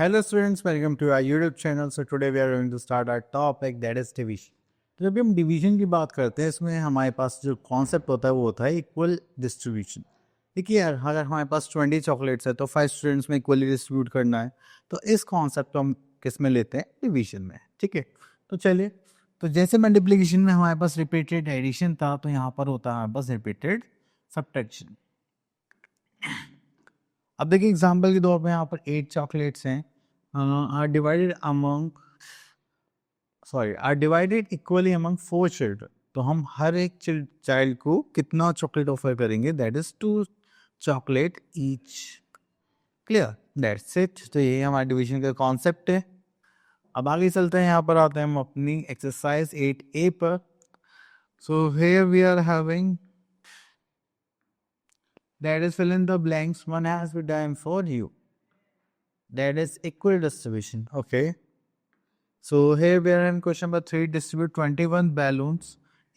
Hello students, welcome to our YouTube channel. So today we are going to start our topic that is division. तो जब भी हम division की बात करते हैं इसमें हमारे पास जो कॉन्सेप्ट होता है वो होता है इक्वल डिस्ट्रीब्यूशन. देखिए यार, अगर हमारे पास 20 चॉकलेट्स है तो 5 स्टूडेंट्स में इक्वली डिस्ट्रीब्यूट करना है. तो इस कॉन्सेप्ट को हम किस में लेते हैं? डिवीजन में. ठीक है, तो चलिए. तो जैसे मल्टीप्लिकेशन में हमारे पास रिपीटेड एडिशन था, तो यहाँ पर होता है हमारे पास रिपीटेड सबट्रैक्शन. अब देखिए एग्जाम्पल के तौर पे यहाँ पर 8 चॉकलेट्स हैं, are divided equally among 4 children. तो हम हर एक चाइल्ड को कितना चॉकलेट ऑफर करेंगे? That is 2 chocolate each. Clear? That's it. तो ये हमारे डिवीजन का कॉन्सेप्ट है. अब आगे चलते हैं, यहाँ पर आते हैं हम अपनी एक्सरसाइज 8A पर. So here we are having that is fill in the blanks. One has been done for you. That is equal distribution. Okay. So here we are in question number 3. Distribute 21 balloons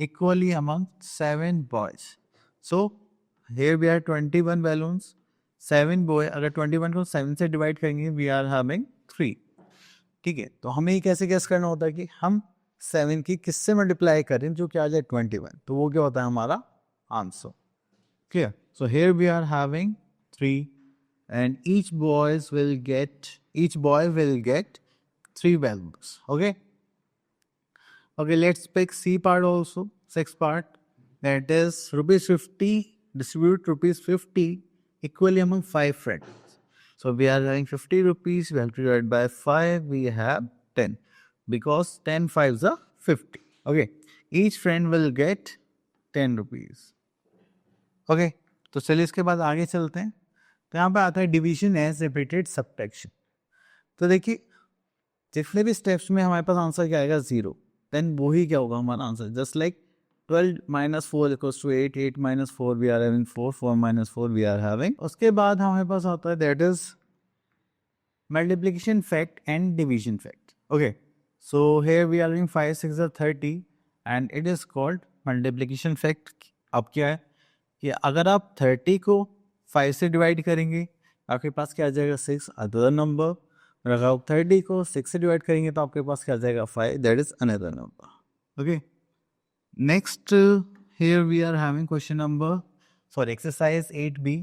equally among 7 boys. So here we are 21 balloons, 7 boy. अगर 21 को 7 से divide करेंगे we are having 3. ठीक है, तो हमें कैसे guess करना होता है कि हम 7 की किससे मल्टीप्लाई करें जो क्या आ जाए 21. तो वो क्या होता है हमारा answer. Clear? So here we are having 3 and each boy will get 3 balloons. Okay, let's pick C part also. 6 part, that is rupees 50. Distribute rupees 50 equally among 5 friends. So we are having 50 rupees, we have to divide by 5, we have 10 because 10 5s are 50. Okay, each friend will get 10 rupees. Okay, तो चलिए इसके बाद आगे चलते हैं. तो यहाँ पे आता है डिवीजन एज रिपीटेड सबट्रैक्शन. तो देखिए जितने भी स्टेप्स में हमारे पास आंसर क्या आएगा 0, देन वही क्या होगा हमारा answer. Just like 12 - 4 equals to 8, 8 - 4 we are having 4, 4 - 4 we are having. उसके बाद हमारे पास आता है that is multiplication fact and division fact. Okay, so here we are having 5 6 are 30 and it is called multiplication fact. अब क्या है कि अगर आप 30 को 5 से डिवाइड करेंगे आपके पास क्या आ जाएगा 6, अदर नंबर. और अगर आप 30 को 6 से डिवाइड करेंगे तो आपके पास क्या आ जाएगा 5, that is another number. Okay, next here we are having question number for exercise 8B.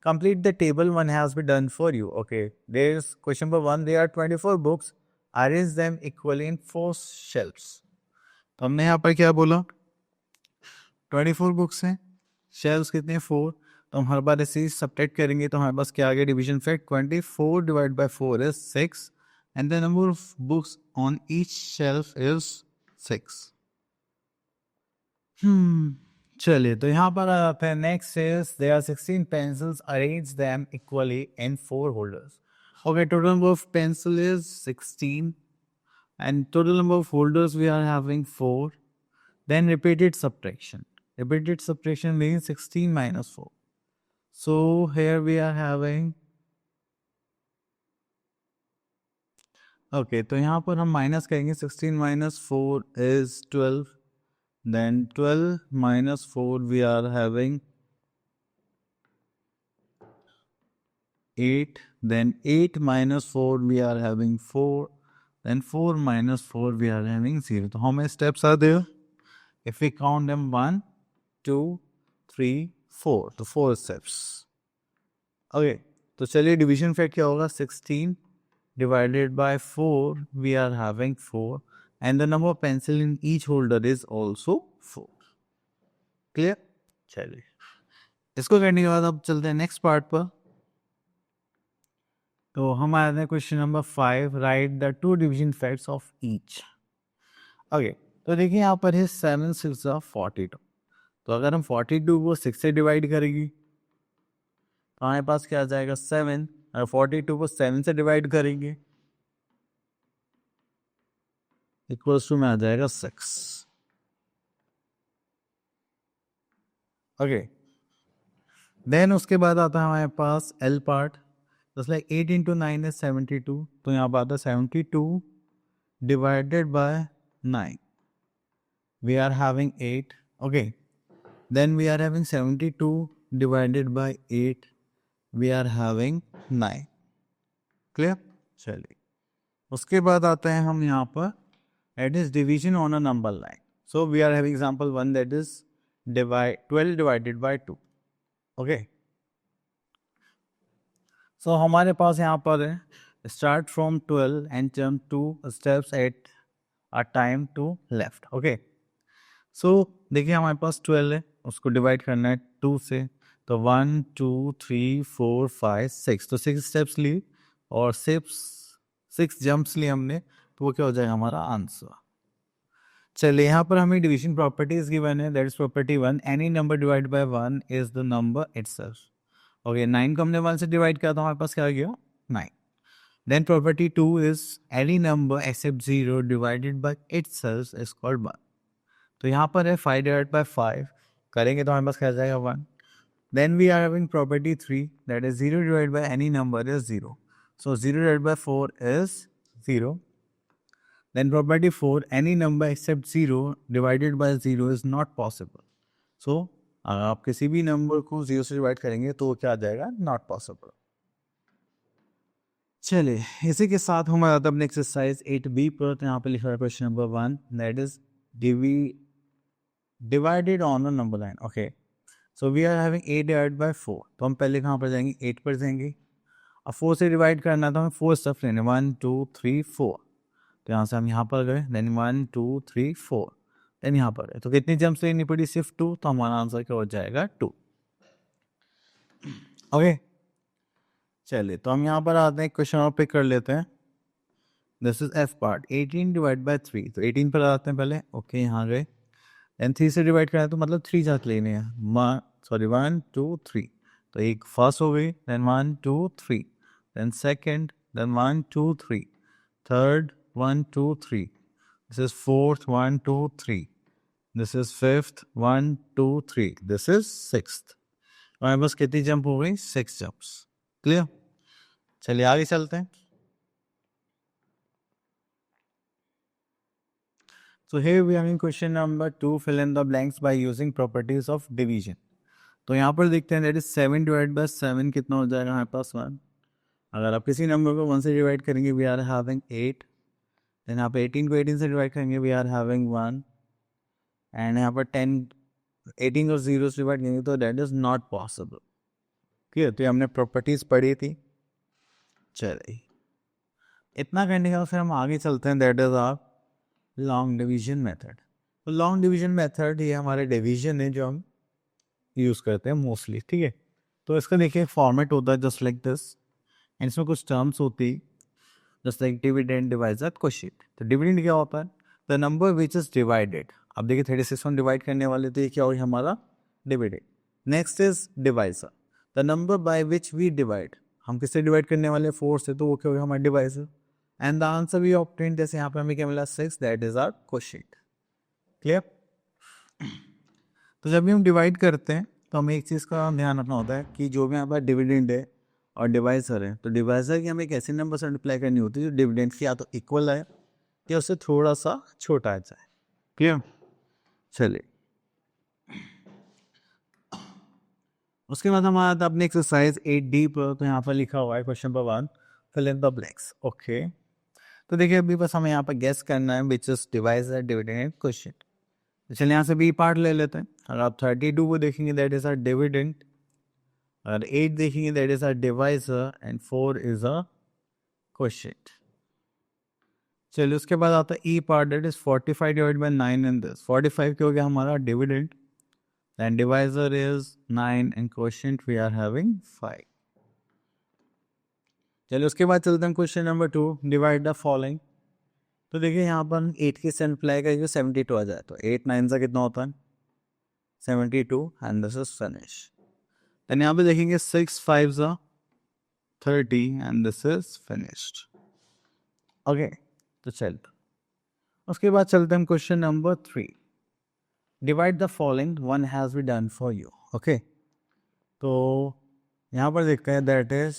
Complete the table one has been done for you. Okay, there is question number 1. There are 24 books, arrange them equally in 4 shelves. तो हमने यहाँ पर क्या बोला 24 books हैं, shells कितने 4. तो हम हर बार ऐसे सब्ट्रैक्ट करेंगे तो हमारे पास क्या आ गया division fact. 24 divide by 4 is 6 and the number of books on each shelf is 6. चलिए, तो यहाँ पर आता है next is there are 16 pencils, arrange them equally in 4 holders. Okay, total number of pencil is 16 and total number of holders we are having 4. Then repeated subtraction. Repeated subtraction means 16 minus 4. So here we are having, okay, तो यहाँ पर हम minus करेंगे. 16 minus 4 is 12. Then 12 minus 4 we are having 8. Then 8 minus 4 we are having 4. Then 4 minus 4 we are having 0. So how many steps are there? If we count them 1, 2, 3, 4. तो 4 steps. Okay, तो चलिए division fact क्या होगा 16 divided by 4 we are having 4 and the number of pencil in each holder is also 4. Clear? चलिए इसको करने के बाद अब चलते हैं नेक्स्ट पार्ट पर. तो हम आते हैं question number 5. Right the 2 division facts of each. Okay, तो देखिए यहाँ पर है 7 6 42. तो अगर हम 42 को 6 से डिवाइड करेंगे तो हमारे पास क्या आ जाएगा 7. अगर 42 को 7 से डिवाइड करेंगे इक्वल्स टू में आ जाएगा 6. ओके, देन उसके बाद आता है हमारे पास L part. Just like 8 into 9 is 72. तो यहाँ पर आता है 72 divided by 9. We are having 8. Okay, then we are having 72 divided by 8. We are having 9. Clear? चलिए उसके बाद आते हैं हम यहाँ पर that is division on a number line. So we are having example 1 that is 12 divided by 2. Okay. So हमारे पास यहाँ पर है start from 12 and jump 2 steps at a time to left. Okay. So देखिए हमारे पास 12 है, उसको डिवाइड करना है 2 से, तो 1 2 3 4 5 6, तो 6 स्टेप्स लिए और 6 जंप्स लिए हमने, तो वो क्या हो जाएगा हमारा आंसर। चलिए यहाँ पर हमें डिवीजन प्रॉपर्टीज गिवन है, that is property 1, any number divide by 1 is the number itself. Okay, 9 को हमने 1 से डिवाइड किया तो हमारे पास क्या आ गया 9। Then property 2 is any number except 0 divided by itself is called 1। तो यहाँ पर है 5 डिवाइड बाय 5 करेंगे तो हमारे पास क्या आ जाएगा 1। Then we are having property 3 that is 0 divide by any number is 0, so 0 divide by 4 is 0। Then property 4, any number except 0 divided by 0 is not possible. So, अगर आप किसी भी नंबर को 0 से डिवाइड करेंगे तो क्या आ जाएगा not possible. चलिए इसी के साथ हम आते हैं अपने एक्सरसाइज 8b पर। तो यहाँ पे लिखा है question number 1 that is divided on a number line. Okay, so we are having 8 divide by 4, तो हम पहले कहाँ पर जाएंगे 8 पर जाएंगे। अब 4 से डिवाइड करना तो हमें 4 स्टेप्स लेने 1 2 3 4, तो यहाँ से हम यहाँ पर गए, देन 1 2 3 4, देन यहाँ पर गए, तो कितनी जंप्स लेनी पड़ी सिर्फ 2, तो हमारा आंसर क्या हो जाएगा 2। ओके चलिए तो हम यहाँ पर आते हैं, क्वेश्चन और पिक कर लेते हैं। This is F part 18 divide by 3, तो 18 पर आते हैं पहले। ओके यहाँ गए, देन 3 से डिवाइड करना है तो मतलब 3 जाके लेने हैं, सॉरी 1 2 3, तो एक फर्स्ट हो गई, then 1 2 3, then second, then 1 2 3, third 1 2 3, this is fourth 1 2 3, this is fifth 1 2 3, this is sixth। हमारे पास कितनी जंप हो गई 6 जंप्स। क्लियर, चलिए आगे चलते हैं। So here we are in question number 2, fill in the blanks by using properties of division। तो यहाँ पर देखते हैं दैट इज 7 डिवाइड बाय 7 कितना हो जाएगा हमारे पास 1। अगर आप किसी नंबर को 1 से डिवाइड करेंगे वी आर हैविंग 8, देन यहाँ पे 18 को 18 से डिवाइड करेंगे वी आर हैविंग 1, एंड यहाँ पर 18 को 0 से डिवाइड करेंगे तो that is not possible. Clear, तो ये हमने प्रॉपर्टीज पढ़ी थी। चलिए इतना करने के बाद फिर हम आगे चलते हैं, that is our long division method. तो लॉन्ग डिवीजन मेथड ये हमारे डिवीजन है जो हम यूज़ करते हैं मोस्टली। ठीक है, तो इसका देखिए फॉर्मेट होता है जस्ट लाइक दिस, एंड इसमें कुछ टर्म्स होती है just like dividend divisor quotient. तो डिविडेंड क्या होता है, the number which is divided. अब देखिए 36 को डिवाइड करने वाले तो ये क्या होगी हमारा dividend. Next is divisor, the number by which we divide, हम किससे डिवाइड करने वाले 4 से, तो वो क्या होगा हमारा divisor. And the answer we obtain, जैसे यहाँ पे हमें क्या मिला 6, that is our quotient. Clear, तो जब भी हम डिवाइड करते हैं तो हमें एक चीज़ का ध्यान रखना होता है कि जो भी यहाँ पर डिविडेंड है और डिवाइजर है, तो डिवाइजर की हमें एक ऐसे नंबर से मल्टीप्लाई करनी होती है जो डिविडेंड की या तो इक्वल आए या उससे थोड़ा सा छोटा आ जाए। क्लियर, चलिए उसके बाद हम आते हैं अपने एक्सरसाइज 8D पर। तो यहाँ पर लिखा हुआ है question number 1, fill in the blanks. Okay, तो देखिए अभी बस हमें यहाँ पर गेस करना है which is divisor dividend quotient. तो चलिए यहाँ से बी पार्ट ले लेते हैं। अगर आप 32 को देखेंगे दैट इज आवर डिविडेंड, अगर 8 देखेंगे that is our divisor, and 4 is a quotient. चलिए उसके बाद आता है E part, that is 45 divide by 9 in this. 45 क्या हो गया हमारा dividend, and divisor is 9 and quotient we are having 5। चलिए उसके बाद चलते हैं question number 2, divide the following. तो देखिए यहाँ पर 8 के साथ अप्लाई करेंगे 72 आ जाए, तो 8 9 से कितना होता है 72, एंड दिस इज फिनिश। देन यहाँ पे देखेंगे 6 5 जा 30, and this is finished. Okay, तो चलते उसके बाद चलते हैं question number 3, divide the following, one has been done for you. Okay, तो यहाँ पर देखते हैं that is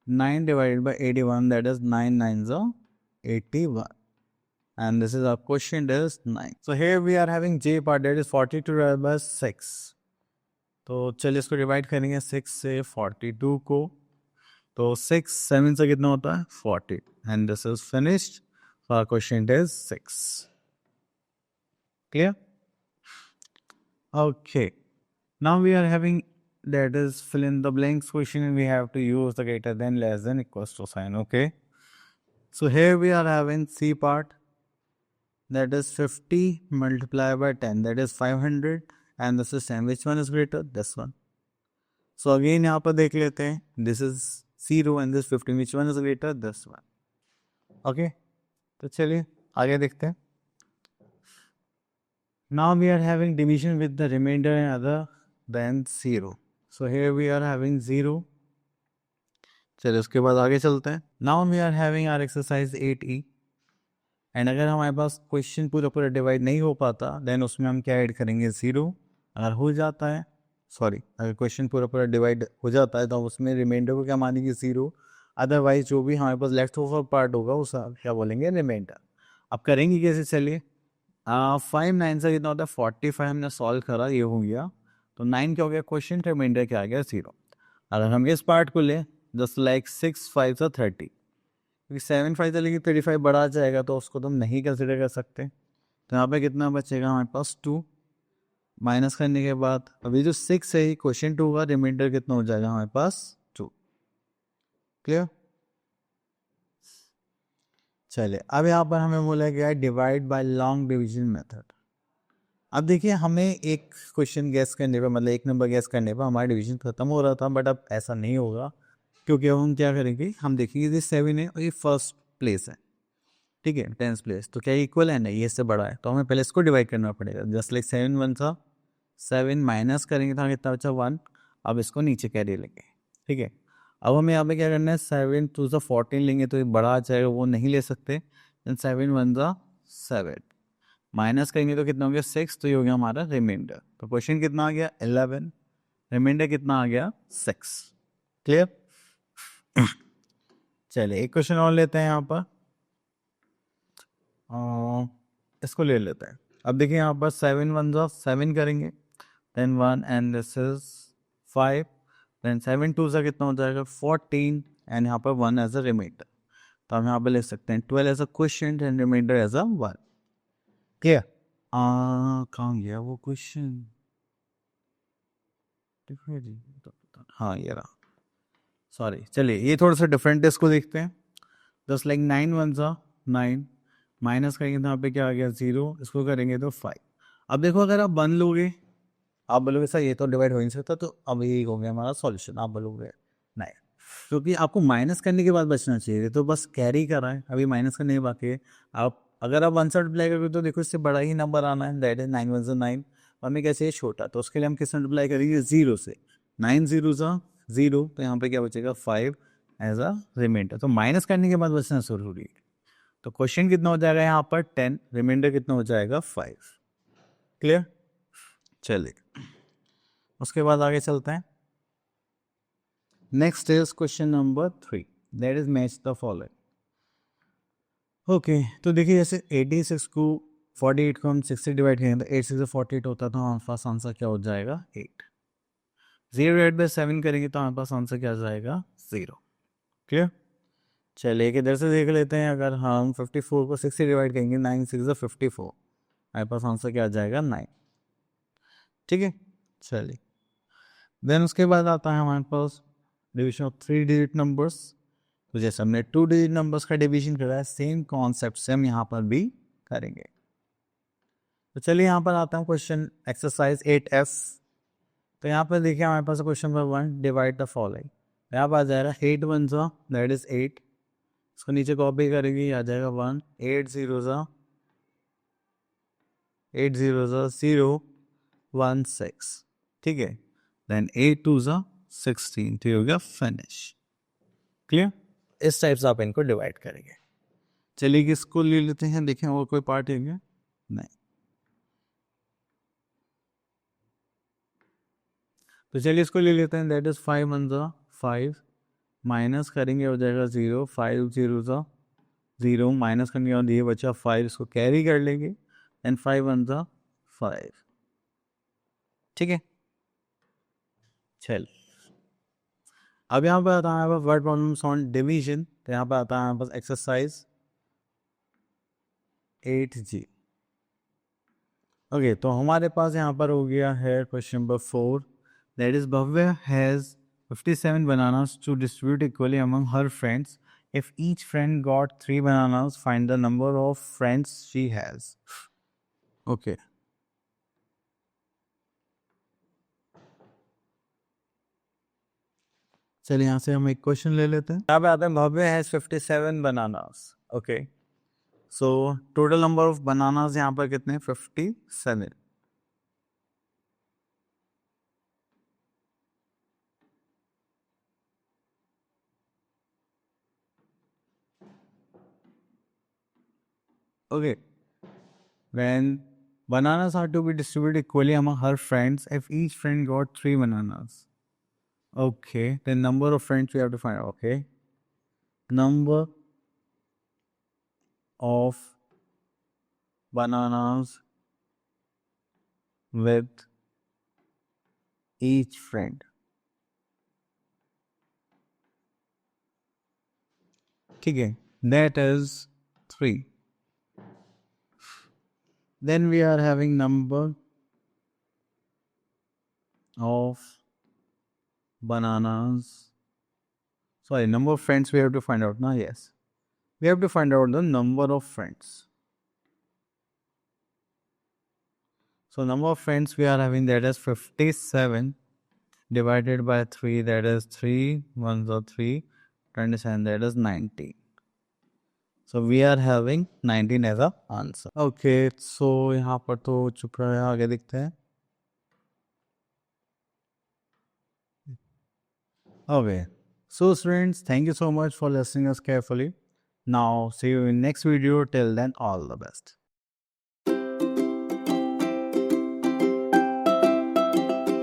9 divided by 81, that is 9 9 जा 81, and this is our question is 9. So here we are having J part, that is 42 divided by 6. तो चलिए इसको divide करेंगे 6 से 42 को, तो 6 7 से कितना होता है 40 and this is finished so our question is 6 clear okay now we are having that is fill in the blanks question and we have to use the greater than less than equals to sign okay so here we are having C part that is 50 multiplied by 10 that is 500 and this is 10 which one is greater this one so again यहाँ पर देख लेते हैं this is 0 and this 15 which one is greater this one okay तो चलिए आगे देखते हैं now we are having division with the remainder and other than 0 so here we are having 0 चलिए उसके बाद आगे चलते हैं now we are having our exercise 8E and अगर हमारे पास क्वेश्चन पूरा पूरा डिवाइड नहीं हो पाता देन उसमें हम क्या ऐड करेंगे 0 अगर हो जाता है सॉरी अगर क्वेश्चन पूरा पूरा डिवाइड हो जाता है तो उसमें रिमाइंडर को क्या मानेंगे 0 अदरवाइज जो भी हमारे पास लेफ्ट ओवर पार्ट होगा उस क्या बोलेंगे रिमाइंडर अब करेंगे कैसे चलिए 5 9 से कितना होता है 45 हमने सॉल्व करा ये हो गया तो 9 क्या हो गया क्वेश्चन रिमाइंडर क्या आ गया 0 अगर हम इस पार्ट को लें जस्ट लाइक 6 5 से 30 क्योंकि 7 5 से लेकिन 35 बढ़ा जाएगा तो उसको तो हम नहीं कंसिडर कर सकते तो यहाँ पे कितना बचेगा हमारे पास 2 माइनस करने के बाद अभी जो 6 है क्वेश्चन 2 का रिमाइंडर कितना हो जाएगा हमारे पास 2 क्लियर चलिए अब यहाँ पर हमें बोला गया है divide by long division method अब देखिए हमें एक क्वेश्चन गैस करने पर मतलब एक नंबर गैस करने पर हमारा डिवीजन खत्म हो रहा था बट अब ऐसा नहीं होगा क्योंकि अब हम क्या करेंगे हम देखेंगे ये 7 है और ये फर्स्ट प्लेस है ठीक है 10th प्लेस तो क्या इक्वल है ना ये इससे बड़ा है तो हमें पहले इसको डिवाइड करना पड़ेगा जस्ट लाइक 7 1 था 7 माइनस करेंगे तो कितना बचा 1 अब इसको नीचे कैरी लेंगे ठीक है अब हमें यहाँ पे क्या करना है 7 2 सा 14 लेंगे तो ये बड़ा आ जाएगा वो नहीं ले सकते देन 7 1 सा 7 माइनस करेंगे तो कितना हो गया 6 तो ये हो गया हमारा रिमाइंडर तो क्वेश्चन कितना आ गया 11 रिमाइंडर कितना आ गया 6 क्लियर चलिए एक क्वेश्चन और लेते हैं यहाँ पर इसको ले लेते हैं अब देखिए यहाँ पर 7 1 सा 7 करेंगे then 1 and this is 5 then 7 2 सा कितना हो जाएगा 14 एंड यहाँ पर 1 एज अ रिमाइंडर तो हम यहाँ पर ले सकते हैं 12 as a question and remainder as a 1 clear कहाँ गया वो क्वेश्चन हाँ ये रहा सॉरी चलिए ये थोड़ा सा डिफरेंट है इसको देखते हैं जस्ट लाइक 9 1 सा 9 माइनस करेंगे तो यहाँ पे क्या आ गया 0 इसको करेंगे तो 5 अब देखो अगर आप 1 लोगे आप बोलोगे सर ये तो डिवाइड हो नहीं सकता तो अब यही हो गया हमारा सॉल्यूशन आप बोलोगे नहीं क्योंकि आपको माइनस करने के बाद बचना चाहिए तो बस कैरी कर रहा है अभी माइनस करने के बाकी है आप अगर आप 1 से मल्टीप्लाई करोगे तो देखो इससे बड़ा ही नंबर आना है दैट इज 9 1 9 और हमें कैसे है छोटा तो उसके लिए हम किस मल्टीप्लाई करेंगे 0 से 9 0 सा 0 तो यहाँ पे क्या बचेगा 5 एज अ रिमाइंडर तो माइनस करने के बाद बचना जरूरी है तो क्वेश्चन कितना हो जाएगा यहाँ पर 10 रिमाइंडर कितना हो जाएगा 5 क्लियर चलिए उसके बाद आगे चलते हैं next is question number 3 that is match the following okay तो देखिए जैसे 86 को 48 को हम 6 से डिवाइड करेंगे तो 8 से 48 होता है तो हमारे पास आंसर क्या हो जाएगा 8 0 8 बाई 7 करेंगे तो हमारे पास आंसर क्या आ जाएगा 0 क्लियर चलिए एक इधर से देख लेते हैं अगर हम 54 को 6 से डिवाइड करेंगे 9 6 54 हमारे पास आंसर क्या आ जाएगा 9 ठीक है चलिए देन उसके बाद आता है हमारे पास डिवीजन ऑफ 3 डिजिट नंबर्स तो जैसे हमने 2 डिजिट नंबर्स का डिवीजन करा है सेम कॉन्सेप्ट से हम यहाँ पर भी करेंगे तो चलिए यहाँ पर आता है क्वेश्चन एक्सरसाइज 8F तो यहाँ पर देखिए हमारे पास question number 1 divide the following यहाँ पर आ जाएगा 8 1 सा दैट इज 8 इसको नीचे कॉपी करेंगे आ जाएगा 1 8 0 सा 8 0 सा 0 1 6 ठीक है देन 8 2 सा 16 तो ये हो गया फिनिश क्लियर इस टाइप से आप इनको डिवाइड करेंगे चलिए किसको ले लेते हैं देखें और कोई पार्ट है क्या नहीं तो चलिए इसको ले लेते हैं दैट इज 5 1 सा 5 माइनस करेंगे हो जाएगा 0 5 0 सा 0 माइनस करने के बाद ये बचा 5 इसको कैरी कर लेंगे एंड 5 1 सा 5 ठीक है चल अब यहाँ पर आता है हमारे पास वर्ड प्रॉब्लम्स ऑन डिवीजन, तो यहाँ पर आता है हमारे पास एक्सरसाइज 8G। ओके, तो हमारे पास यहाँ पर हो गया है question number 4, that is Bhavya has 57 bananas to distribute equally among her friends. If each friend got 3 bananas, find the number of friends she has. Okay. चलिए यहाँ से हम एक क्वेश्चन ले लेते हैं। यहाँ पे आते हैं Bhavya has 57 bananas. Okay, so total number of bananas यहाँ पर कितने? 57। Okay, when bananas are to be distributed equally among her friends, if each friend got 3 bananas. Okay, the number of friends we have to find out. Okay, number of bananas with each friend. ठीक है, that is 3. Then we are having number of bananas. Sorry, number of friends we have to find out. Now, yes, we have to find out the number of friends. So number of friends we are having, that is 57 divided by 3, that is 3 1s are 3, 27, that is 19. So we are having 19 as a answer. Okay, so यहाँ पर तो चुप रहा है, आगे दिखते हैं. Okay, so students, thank you so much for listening us carefully. Now see you in next video. Till then, all the best.